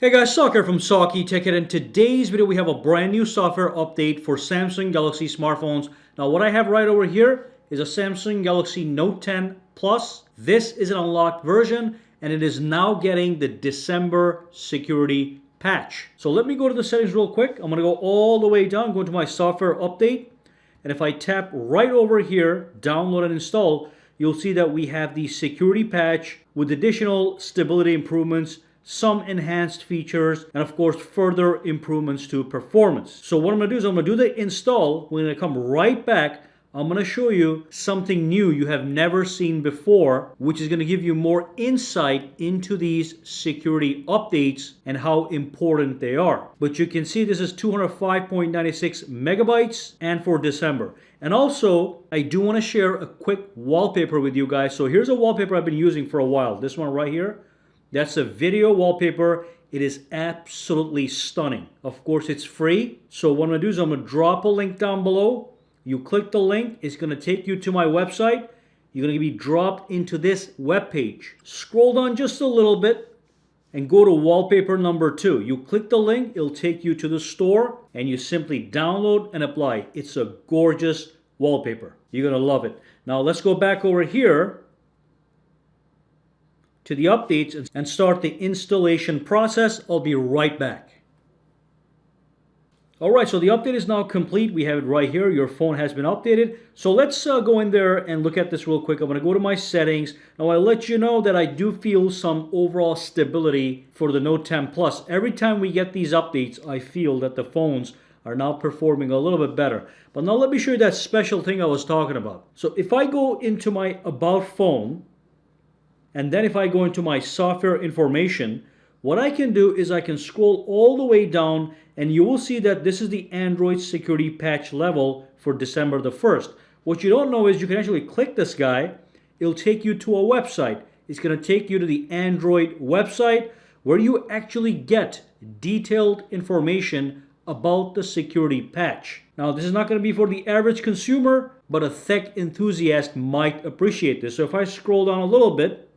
Hey guys, Sak here from SAKITECH, and in today's video we have a brand new software update for Samsung Galaxy smartphones. Now what I have right over here is a Samsung Galaxy Note 10 Plus. This is an unlocked version and it is now getting the December security patch. So let me go to the settings real quick. I'm going to go all the way down, go into my software update, and if I tap right over here, download and install, you'll see that we have the security patch with additional stability improvements, some enhanced features, and of course further improvements to performance. So what I'm going to do is I'm going to do the install. We're going to come right back. I'm going to show you something new you have never seen before, which is going to give you more insight into these security updates and how important they are. But you can see this is 205.96 megabytes and for December. And also, I do want to share a quick wallpaper with you guys. So here's a wallpaper I've been using for a while. This one right here. That's a video wallpaper. It is absolutely stunning. Of course, it's free. So what I'm going to do is I'm going to drop a link down below. You click the link. It's going to take you to my website. You're going to be dropped into this web page. Scroll down just a little bit and go to wallpaper number 2. You click the link. It'll take you to the store and you simply download and apply. It's a gorgeous wallpaper. You're going to love it. Now let's go back over here to the updates and start the installation process. I'll be right back. Alright, so the update is now complete. We have it right here. Your phone has been updated. So let's go in there and look at this real quick. I'm going to go to my settings. Now I'll let you know that I do feel some overall stability for the Note 10 Plus. Every time we get these updates, I feel that the phones are now performing a little bit better. But now let me show you that special thing I was talking about. So if I go into my About phone, and then if I go into my software information, what I can do is I can scroll all the way down and you will see that this is the Android security patch level for December the 1st. What you don't know is you can actually click this guy. It'll take you to a website. It's going to take you to the Android website where you actually get detailed information about the security patch. Now this is not going to be for the average consumer, but a tech enthusiast might appreciate this. So if I scroll down a little bit,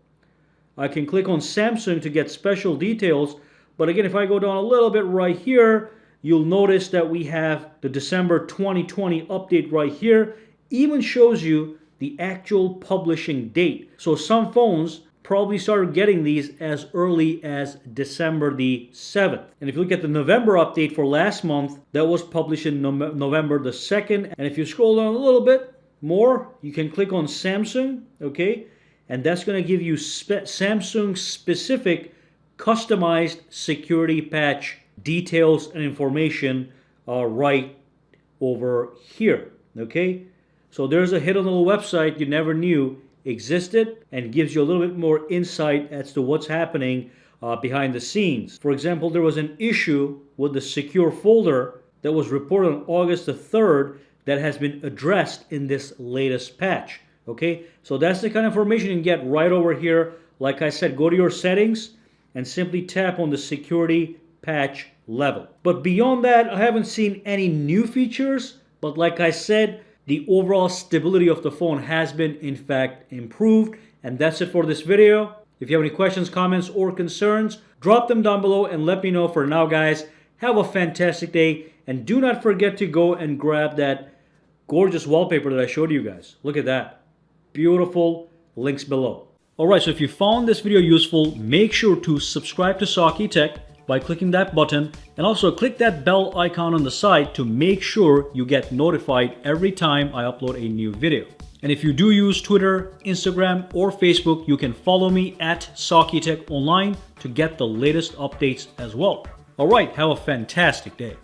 I can click on Samsung to get special details. But again, if I go down a little bit right here, you'll notice that we have the December 2020 update right here. Even shows you the actual publishing date. So some phones probably started getting these as early as December the 7th. And if you look at the November update for last month, that was published in November the 2nd. And if you scroll down a little bit more, you can click on Samsung, okay? And that's going to give you Samsung specific customized security patch details and information right over here. Okay, so there's a hidden little website you never knew existed and gives you a little bit more insight as to what's happening behind the scenes. For example, there was an issue with the secure folder that was reported on August the 3rd that has been addressed in this latest patch. Okay, so that's the kind of information you can get right over here. Like I said, go to your settings and simply tap on the security patch level. But beyond that, I haven't seen any new features. But like I said, the overall stability of the phone has been in fact improved. And that's it for this video. If you have any questions, comments, or concerns, drop them down below and let me know. For now, guys, have a fantastic day. And do not forget to go and grab that gorgeous wallpaper that I showed you guys. Look at that. Beautiful. Links below. Alright, so if you found this video useful, make sure to subscribe to SAKITECH by clicking that button, and also click that bell icon on the side to make sure you get notified every time I upload a new video. And if you do use Twitter, Instagram, or Facebook, you can follow me at SAKITECH online to get the latest updates as well. Alright, have a fantastic day.